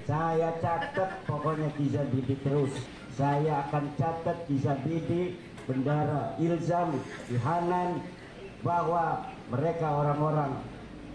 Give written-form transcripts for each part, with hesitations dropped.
Saya catat pokoknya Kizabidi terus. Saya akan catat Kizabidi, Bendara, Ilzam, Hanan, bahwa mereka orang-orang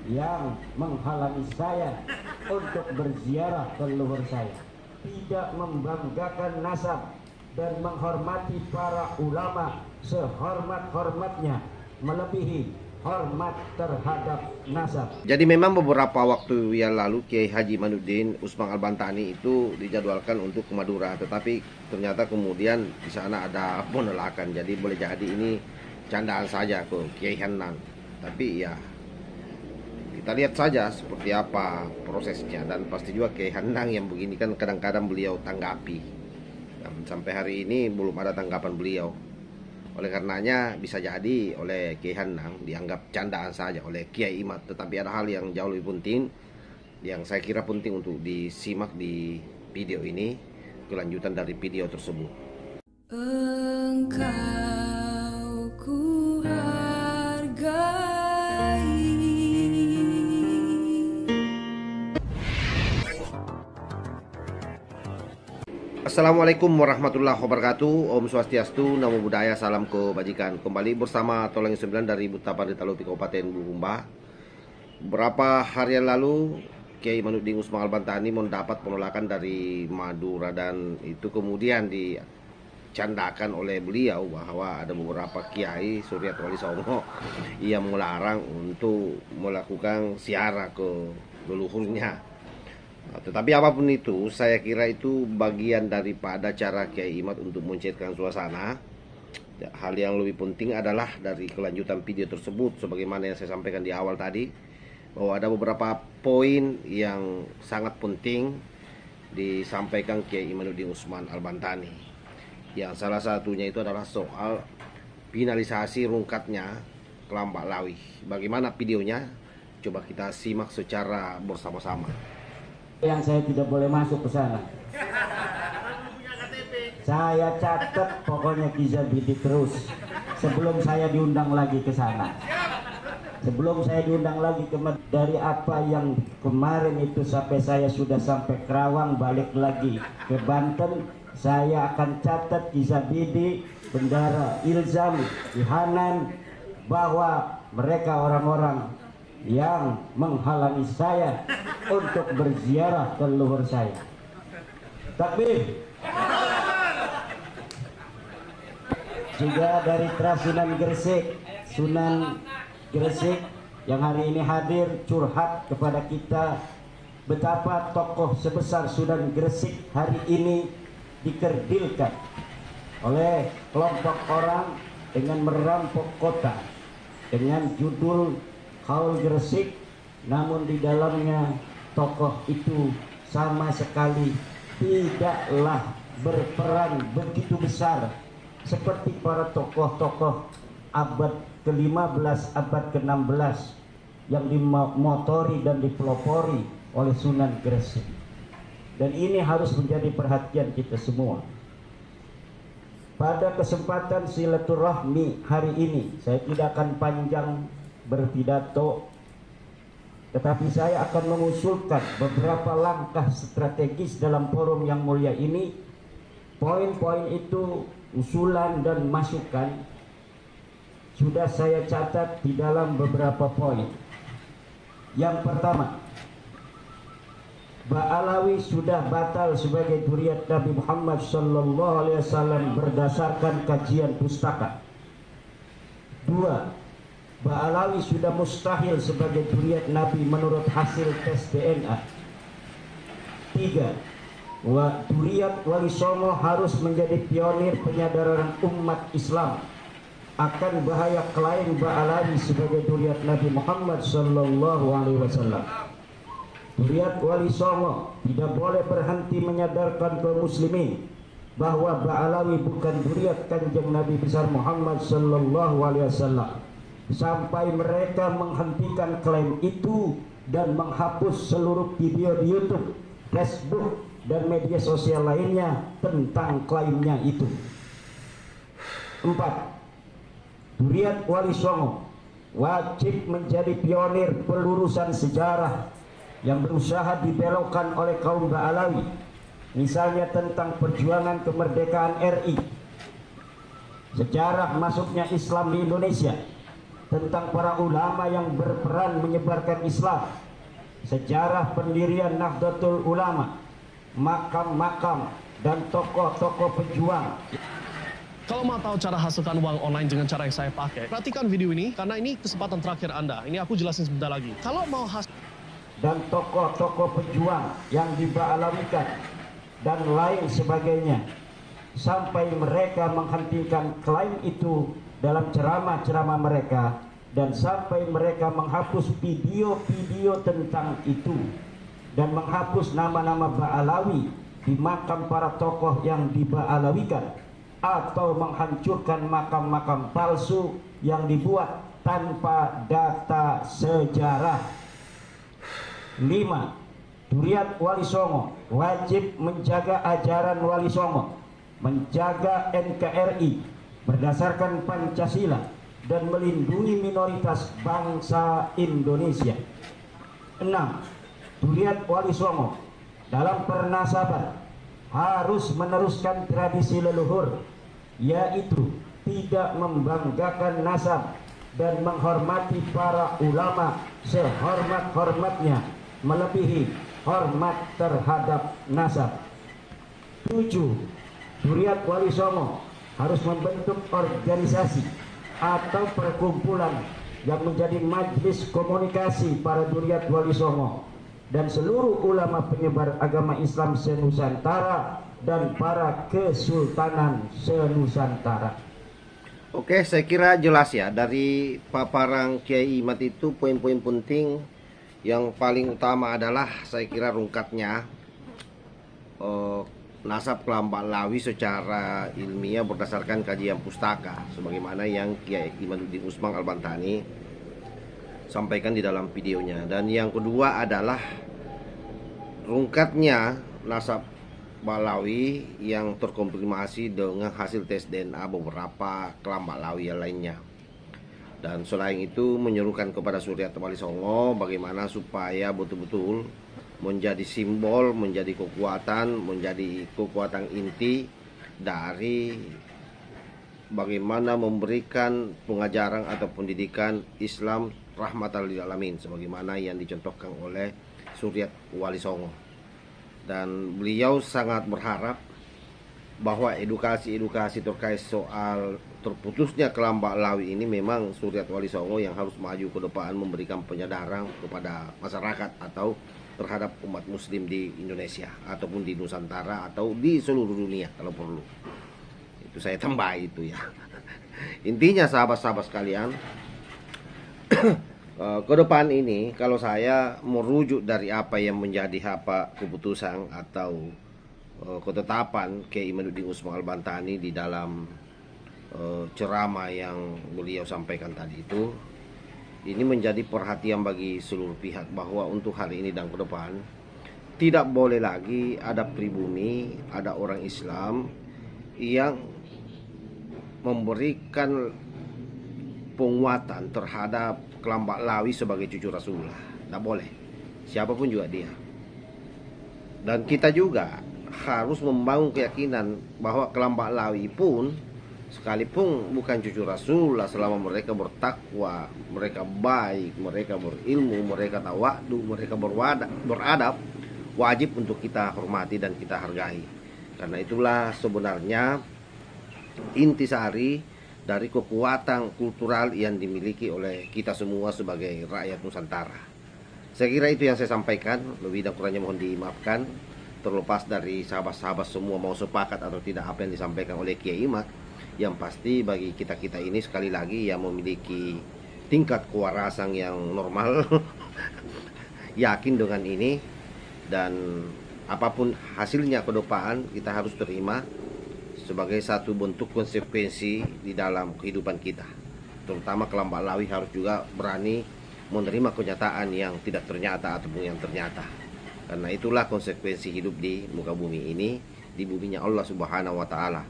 yang menghalangi saya untuk berziarah ke leluhur saya, tidak membanggakan nasab dan menghormati para ulama sehormat-hormatnya, melebihi hormat terhadap nasab. Jadi memang beberapa waktu yang lalu Kiai Haji Manuddin Usman Al-Bantani itu dijadwalkan untuk ke Madura, tetapi ternyata kemudian di sana ada penolakan. Jadi boleh jadi ini candaan saja ke Kiai Hanan. Tapi ya kita lihat saja seperti apa prosesnya, dan pasti juga Kiai Hanan yang begini kan kadang-kadang beliau tanggapi. Dan sampai hari ini belum ada tanggapan beliau. Oleh karenanya bisa jadi oleh Kiai Hanan dianggap candaan saja oleh Kiai Imad. Tetapi ada hal yang jauh lebih penting, yang saya kira penting untuk disimak di video ini, kelanjutan dari video tersebut. Engkau ku hargai. Assalamualaikum warahmatullahi wabarakatuh. Om Swastiastu, Namo Buddhaya, salam kebajikan. Kembali bersama Tolong 9 dari Buta Pandita Lupi Kabupaten Bulukumba. Beberapa hari yang lalu Kiai Manuddin Usman Al-Bantani mendapat penolakan dari Madura, dan itu kemudian dicandakan oleh beliau bahwa ada beberapa kiai Suryat Wali Songo yang melarang untuk melakukan ziarah ke leluhurnya. Tetapi apapun itu, saya kira itu bagian daripada cara Kiai Imad untuk mencairkan suasana. Hal yang lebih penting adalah dari kelanjutan video tersebut, sebagaimana yang saya sampaikan di awal tadi, bahwa ada beberapa poin yang sangat penting disampaikan Kiai Manuddin Usman Al-Bantani. Yang salah satunya itu adalah soal finalisasi rungkatnya Kelambak Lawi. Bagaimana videonya? Coba kita simak secara bersama-sama. Yang saya tidak boleh masuk ke sana. Saya catat pokoknya Kizabidi terus sebelum saya diundang lagi ke sana. Sebelum saya diundang lagi dari apa yang kemarin itu sampai saya sudah sampai Kerawang, balik lagi ke Banten, saya akan catat Kizabidi, Bendara, Ilzam, Hanan, bahwa mereka orang-orang yang menghalangi saya untuk berziarah ke leluhur saya. Takbir. Juga dari Trasunan Gresik, Sunan Gresik yang hari ini hadir curhat kepada kita betapa tokoh sebesar Sunan Gresik hari ini dikerdilkan oleh kelompok orang dengan merampok kota dengan judul Haul Gresik, namun di dalamnya tokoh itu sama sekali tidaklah berperan begitu besar seperti para tokoh-tokoh abad ke-15, abad ke-16 yang dimotori dan dipelopori oleh Sunan Gresik. Dan ini harus menjadi perhatian kita semua. Pada kesempatan silaturahmi hari ini, saya tidak akan panjang berpidato, tetapi saya akan mengusulkan beberapa langkah strategis dalam forum yang mulia ini. Poin-poin itu, usulan dan masukan, sudah saya catat di dalam beberapa poin. Yang pertama, Ba'alawi sudah batal sebagai dzurriyyat Nabi Muhammad SAW berdasarkan kajian pustaka. 2. Ba'alawi sudah mustahil sebagai dzurriyyat Nabi menurut hasil tes DNA. 3. Dzurriyyat Wali Songo harus menjadi pionir penyadaran umat Islam akan bahaya klaim Ba'alawi sebagai dzurriyyat Nabi Muhammad SAW. Dzurriyyat Wali Songo tidak boleh berhenti menyadarkan kaum muslimin bahwa Ba'alawi bukan dzurriyyat Kanjeng Nabi besar Muhammad SAW, sampai mereka menghentikan klaim itu dan menghapus seluruh video di YouTube, Facebook, dan media sosial lainnya tentang klaimnya itu. 4. Dzurriyyat Wali Songo wajib menjadi pionir pelurusan sejarah yang berusaha dibelokkan oleh kaum Ba'alawi, misalnya tentang perjuangan kemerdekaan RI, sejarah masuknya Islam di Indonesia, tentang para ulama yang berperan menyebarkan Islam, sejarah pendirian Nahdlatul Ulama, makam-makam dan tokoh-tokoh pejuang. Kalau mau tahu cara hasilkan uang online dengan cara yang saya pakai, perhatikan video ini karena ini kesempatan terakhir Anda. Ini aku jelasin sebentar lagi. Kalau mau dan tokoh-tokoh pejuang yang diba'alawikan dan lain sebagainya, sampai mereka menghentikan klaim itu dalam ceramah-ceramah mereka, dan sampai mereka menghapus video-video tentang itu dan menghapus nama-nama Ba'alawi di makam para tokoh yang diba'alawikan, atau menghancurkan makam-makam palsu yang dibuat tanpa data sejarah. 5. Duriat Wali Songo wajib menjaga ajaran Wali Songo, menjaga NKRI berdasarkan Pancasila, dan melindungi minoritas bangsa Indonesia. 6. Duriat Wali Songo dalam pernasaban harus meneruskan tradisi leluhur, yaitu tidak membanggakan nasab dan menghormati para ulama sehormat-hormatnya, melebihi hormat terhadap nasab. 7. Duriat Wali Songo harus membentuk organisasi atau perkumpulan yang menjadi majelis komunikasi para Duriat Wali Songo dan seluruh ulama penyebar agama Islam senusantara dan para kesultanan senusantara. Oke, saya kira jelas ya dari paparan Kiai Imad itu poin-poin penting. Yang paling utama adalah saya kira rungkatnya nasab kelam Ba'alawi secara ilmiah berdasarkan kajian pustaka, sebagaimana yang Kiai Imaduddin Usman Al-Bantani sampaikan di dalam videonya. Dan yang kedua adalah rungkatnya nasab Ba'alawi yang terkonfirmasi dengan hasil tes DNA beberapa kelam Ba'alawi yang lainnya. Dan selain itu menyerukan kepada Suryat Wali Songo bagaimana supaya betul-betul menjadi simbol, menjadi kekuatan inti dari bagaimana memberikan pengajaran atau pendidikan Islam rahmatan lil alamin, sebagaimana yang dicontohkan oleh Suryat Wali Songo. Dan beliau sangat berharap bahwa edukasi-edukasi terkait soal terputusnya kelam Ba'alawi ini memang Suryat Wali Songo yang harus maju ke depan memberikan penyadaran kepada masyarakat atau terhadap umat muslim di Indonesia ataupun di Nusantara atau di seluruh dunia kalau perlu. Itu saya tambah itu ya. Intinya sahabat-sahabat sekalian, ke depan ini kalau saya merujuk dari apa yang menjadi keputusan atau ketetapan Kiai Imaduddin Usman Al-Bantani di dalam ceramah yang beliau sampaikan tadi itu, ini menjadi perhatian bagi seluruh pihak bahwa untuk hari ini dan ke depan tidak boleh lagi ada pribumi, ada orang Islam yang memberikan penguatan terhadap kelam Ba'alawi sebagai cucu Rasulullah. Tidak boleh, siapapun juga dia. Dan kita juga harus membangun keyakinan bahwa kelam Ba'alawi pun sekalipun bukan cucu Rasulullah, selama mereka bertakwa, mereka baik, mereka berilmu, mereka tawadu, mereka beradab, wajib untuk kita hormati dan kita hargai. Karena itulah sebenarnya intisari dari kekuatan kultural yang dimiliki oleh kita semua sebagai rakyat Nusantara. Saya kira itu yang saya sampaikan, lebih dan kurangnya mohon dimaafkan. Terlepas dari sahabat-sahabat semua mau sepakat atau tidak apa yang disampaikan oleh Kiai Imad, yang pasti bagi kita-kita ini sekali lagi yang memiliki tingkat kewarasan yang normal yakin dengan ini, dan apapun hasilnya ke depan kita harus terima sebagai satu bentuk konsekuensi di dalam kehidupan kita. Terutama kelam Ba'alawi harus juga berani menerima kenyataan yang tidak ternyata ataupun yang ternyata. Karena itulah konsekuensi hidup di muka bumi ini, di buminya Allah Subhanahu wa Ta'ala.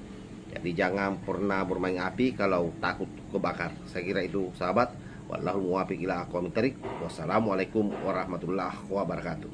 Jadi jangan pernah bermain api kalau takut kebakar. Saya kira itu sahabat. Wallahu muwaffiq ila aqwamit thoriq. Wassalamualaikum warahmatullahi wabarakatuh.